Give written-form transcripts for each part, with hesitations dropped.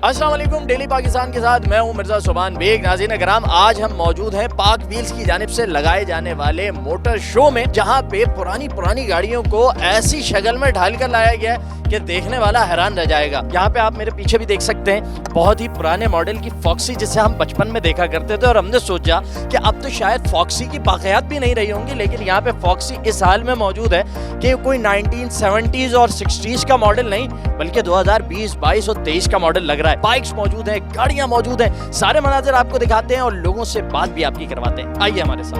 अस्सलाम वालेकुम, डेली पाकिस्तान के साथ मैं हूं मिर्जा सुभान बेग। नाज़रीन कराम, आज हम मौजूद हैं पाक व्हील्स की जानिब से लगाए जाने वाले मोटर शो में, जहां पे पुरानी गाड़ियों को ऐसी शक्ल में ढाल कर लाया गया है कि देखने वाला हैरान रह जाएगा। यहाँ पे आप मेरे पीछे भी देख सकते हैं बहुत ही पुराने मॉडल की फॉक्सी, जिसे हम बचपन में देखा करते थे और हमने सोचा कि अब तो शायद फॉक्सी की बाक़ियात भी नहीं रही होंगी, लेकिन यहाँ पे फॉक्सी इस हाल में मौजूद है कि कोई 1970s और 60s का मॉडल नहीं, बल्कि 2020, 22 और 23 का मॉडल लग रहा है। बाइक्स मौजूद हैं, गाड़ियां मौजूद हैं, सारे मनाजिर आपको दिखाते हैं और लोगों से बात भी आपकी करवाते हैं। आइए हमारे साथ।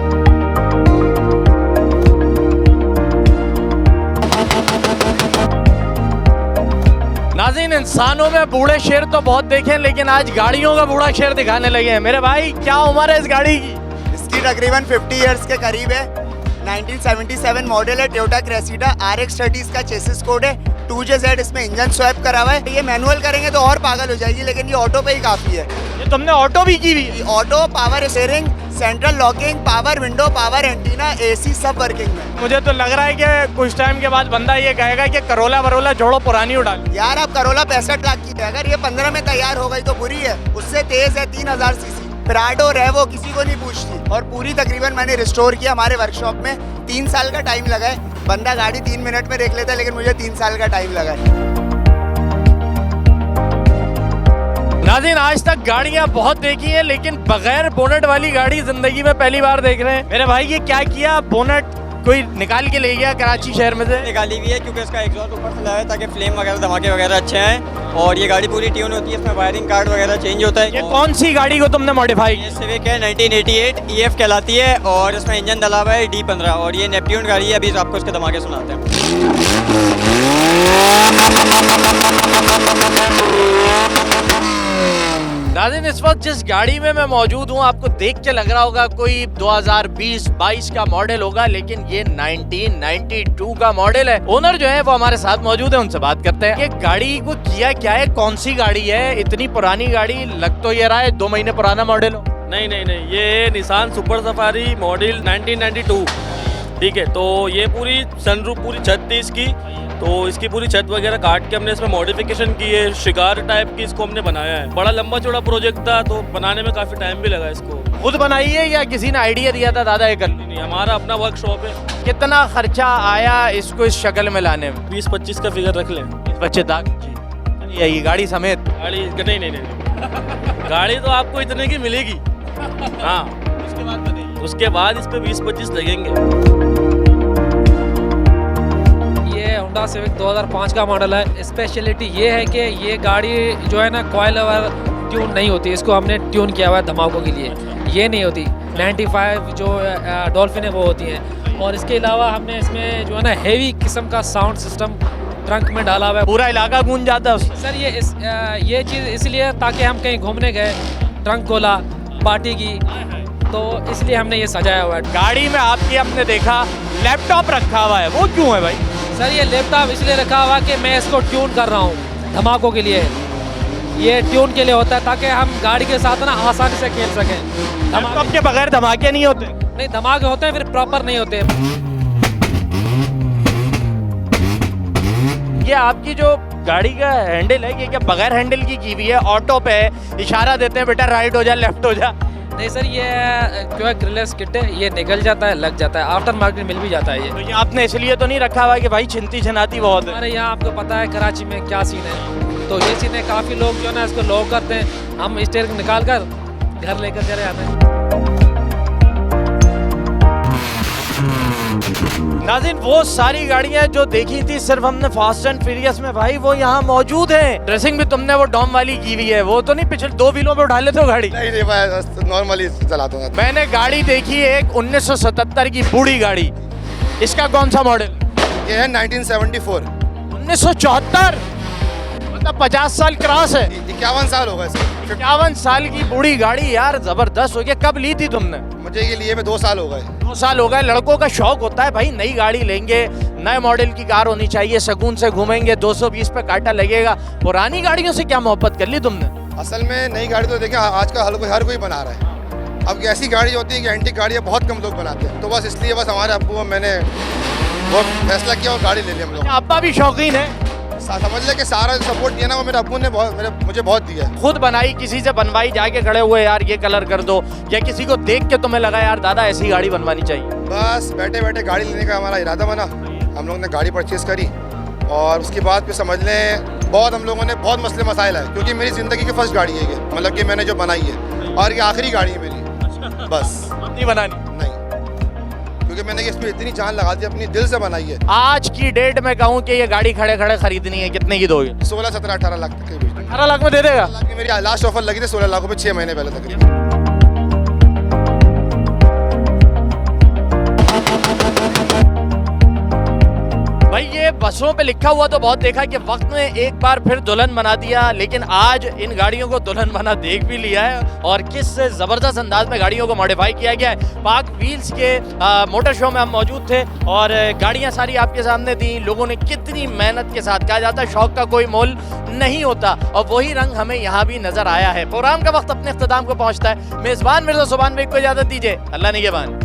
नाज़रीन, इंसानों में बूढ़े शेर तो बहुत देखे हैं, लेकिन आज गाड़ियों का बूढ़ा शेर दिखाने लगे हैं। मेरे भाई, क्या उम्र है इस गाड़ी की? इसकी तकरीबन 50 इयर्स के करीब है। 1977 मॉडल है, टोयोटा क्रेसिडा RX30 इसका चेसिस कोड है। 2JZ इसमें इंजन स्वैप करा हुआ है। ये मैनुअल करेंगे तो और पागल हो जाएगी, लेकिन ये ऑटो पे ही काफी है। ये तुमने ऑटो भी की हुई है? Auto, power steering, central locking, power window, power antenna, AC सब वर्किंग में। मुझे तो लग रहा है कि कुछ टाइम के बाद बंदा ये कहेगा कि करोला वरोला छोड़ो, पुरानी उड़ा लो। यार, अब करोला 65 लाख की है, अगर ये 15 में तैयार हो गई तो बुरी है। उससे तेज है 3000 सीसी। प्राडो रेवो किसी को नहीं पूछती, और पूरी तकरीबन मैंने रिस्टोर किया हमारे वर्कशॉप में। 3 साल का टाइम लगा है। बंदा गाड़ी 3 मिनट में देख लेता है, लेकिन मुझे 3 साल का टाइम लगा है। नाज़रीन, आज तक गाड़ियां बहुत देखी हैं, लेकिन बगैर बोनट वाली गाड़ी जिंदगी में पहली बार देख रहे हैं। मेरे भाई, ये क्या किया? बोनट कोई निकाल के ले गया कराची शहर में से? निकाली भी है, क्योंकि इसका एग्जॉस्ट ऊपर से लगा है ताकि फ्लेम वगैरह, धमाके वगैरह अच्छे हैं। और ये गाड़ी पूरी ट्यून होती है, इसमें वायरिंग कार्ड वगैरह चेंज होता है। ये कौन सी गाड़ी को तुमने मॉडिफाई? ये सिविक है, 1988 EF कहलाती है, और इसमें इंजन डला हुआ है D15, और ये नेपट्यून गाड़ी है। अभी आपको इसके धमाके सुनाते हैं। नाज़रीन, इस वक्त जिस गाड़ी में मैं मौजूद हूँ, आपको देख के लग रहा होगा कोई 2020-22 का मॉडल होगा, लेकिन ये 1992 का मॉडल है। ओनर जो है वो हमारे साथ मौजूद है, उनसे बात करते हैं। ये गाड़ी को किया क्या है, कौन सी गाड़ी है? इतनी पुरानी गाड़ी लग तो ये रहा है 2 महीने पुराना मॉडल हो। नहीं, ये निसान सुपर सफारी मॉडल 1992, ठीक है। तो ये पूरी सनरूफ, पूरी छत थी इसकी, तो इसकी पूरी छत वगैरह काट के हमने इसमें मॉडिफिकेशन की है। शिकार टाइप की इसको हमने बनाया है। बड़ा लंबा चौड़ा प्रोजेक्ट था, तो बनाने में काफ़ी टाइम भी लगा इसको। खुद बनाई है या किसी ने आइडिया दिया था दादा ये कर लो? नहीं, हमारा अपना वर्कशॉप है। कितना खर्चा आया इसको इस शक्ल में लाने में? 20-25 का फिगर रख लें। इस बच्चे तक ये गाड़ी समेत? गाड़ी नहीं, गाड़ी तो आपको इतने की मिलेगी। हाँ, उसके बाद इस पे 20-25 लगेंगे। ये होंडा सिविक 2005 का मॉडल है। स्पेशलिटी ये है कि ये गाड़ी जो है ना, कॉइल और ट्यून नहीं होती। इसको हमने ट्यून किया हुआ है धमाकों के लिए, ये नहीं होती। 95 जो डॉल्फिन है वो होती हैं। और इसके अलावा हमने इसमें जो है ना हेवी किस्म का साउंड सिस्टम ट्रंक में डाला हुआ है। पूरा इलाका गूंज जाता है उससे। सर, ये चीज़ इसलिए ताकि हम कहीं घूमने गए, ट्रंक खोला, पार्टी की, तो इसलिए हमने ये सजाया हुआ है। गाड़ी में आपकी हमने देखा लैपटॉप रखा हुआ है, वो क्यों है भाई? सर, ये लैपटॉप इसलिए रखा हुआ कि मैं इसको ट्यून कर रहा हूँ धमाकों के लिए। ये ट्यून के लिए होता है ताकि हम गाड़ी के साथ ना आसानी से खेल सकें। लैपटॉप के बगैर धमाके नहीं होते? नहीं, धमाके होते हैं, फिर प्रॉपर नहीं होते। ये आपकी जो गाड़ी का हैंडल है, ये क्या बगैर हैंडल की हुई है? ऑटो पे इशारा देते हैं बेटा राइट हो जा, लेफ्ट हो जा? नहीं सर, ये जो है ग्रिलेस किट है, ये निकल जाता है, लग जाता है, आफ्टर मार्केट मिल भी जाता है। तो ये आपने इसलिए तो नहीं रखा हुआ कि भाई छिनती छिनाती बहुत है? हमारे यहाँ आपको पता है कराची में क्या सीन है, तो ये सीन है। काफ़ी लोग जो है ना इसको लॉक करते हैं, हम स्टीयरिंग निकाल कर घर लेकर चले आते हैं। नाज़रीन, वो सारी गाड़ियां जो देखी थी सिर्फ हमने फास्ट एंड फ्यूरियस में, भाई वो यहाँ मौजूद हैं। ड्रेसिंग भी तुमने वो डॉम वाली की हुई है, वो तो नहीं पिछले 2 व्हीलों पे उठा लेते हो गाड़ी? नहीं, मैं नॉर्मली चलाता हूँ। मैंने गाड़ी देखी एक 1977 की बूढ़ी गाड़ी। इसका कौन सा मॉडल? ये है 1974। 1974? मतलब 50 साल क्रॉस है। 51 साल होगा इसको। 51 साल की बूढ़ी गाड़ी यार, जबरदस्त हो गया। कब ली थी तुमने? मुझे ये लिए में 2 साल हो गए। 2 साल हो गए। लड़कों का शौक होता है भाई, नई गाड़ी लेंगे, नए मॉडल की कार होनी चाहिए, सुकून से घूमेंगे, 220 पे काटा लगेगा। पुरानी गाड़ियों से क्या मोहब्बत कर ली तुमने? असल में नई गाड़ी तो देखें आज का हर कोई बना रहा है। अब ऐसी गाड़ी होती है कि एंटीक गाड़ियाँ बहुत कम लोग बनाते हैं, तो बस इसलिए बस हमारे अब्बू और मैंने वो फैसला किया और गाड़ी ले ली हम लोग। अब्बा भी शौकीन है? समझ ले कि सारा सपोर्ट दिया ना वो मेरे अब्बू ने मुझे बहुत दिया है। खुद बनाई, किसी से बनवाई, जाके खड़े हुए यार ये कलर कर दो, या किसी को देख के तुम्हें लगा यार दादा ऐसी गाड़ी बनवानी चाहिए? बस बैठे बैठे गाड़ी लेने का हमारा इरादा बना, हम लोगों ने गाड़ी परचेज़ करी और उसके बाद फिर समझ लें बहुत हम लोगों ने बहुत मसले मसाइल है, क्योंकि मेरी ज़िंदगी की फर्स्ट गाड़ी है ये, मतलब कि मैंने जो बनाई है और ये आखिरी गाड़ी है मेरी। बस नहीं बनानी? नहीं, क्योंकि मैंने इसमें इतनी जान लगा दी, अपनी दिल से बनाई है। आज की डेट में कहूँ कि ये गाड़ी खड़े खड़े खरीदनी है, कितने की दोगे? 16, 17, 18 लाख तक की 18 लाख में दे देगा? मेरी लास्ट ऑफर लगी थी 16 लाख रुपए 6 महीने पहले तकरीबन। भाई ये बसों पे लिखा हुआ तो बहुत देखा कि वक्त ने एक बार फिर दुल्हन बना दिया, लेकिन आज इन गाड़ियों को दुल्हन बना देख भी लिया है और किस जबरदस्त अंदाज में गाड़ियों को मॉडिफाई किया गया है। पाक व्हील्स के मोटर शो में हम मौजूद थे और गाड़ियां सारी आपके सामने थी। लोगों ने कितनी मेहनत के साथ, कहा जाता है शौक का कोई मोल नहीं होता, और वही रंग हमें यहाँ भी नजर आया है। प्रोग्राम का वक्त अपने इख्तिताम को पहुँचता है। मेजबान मिर्जा सुभान बेग को इजाजत दीजिए, अल्लाह निगहबान।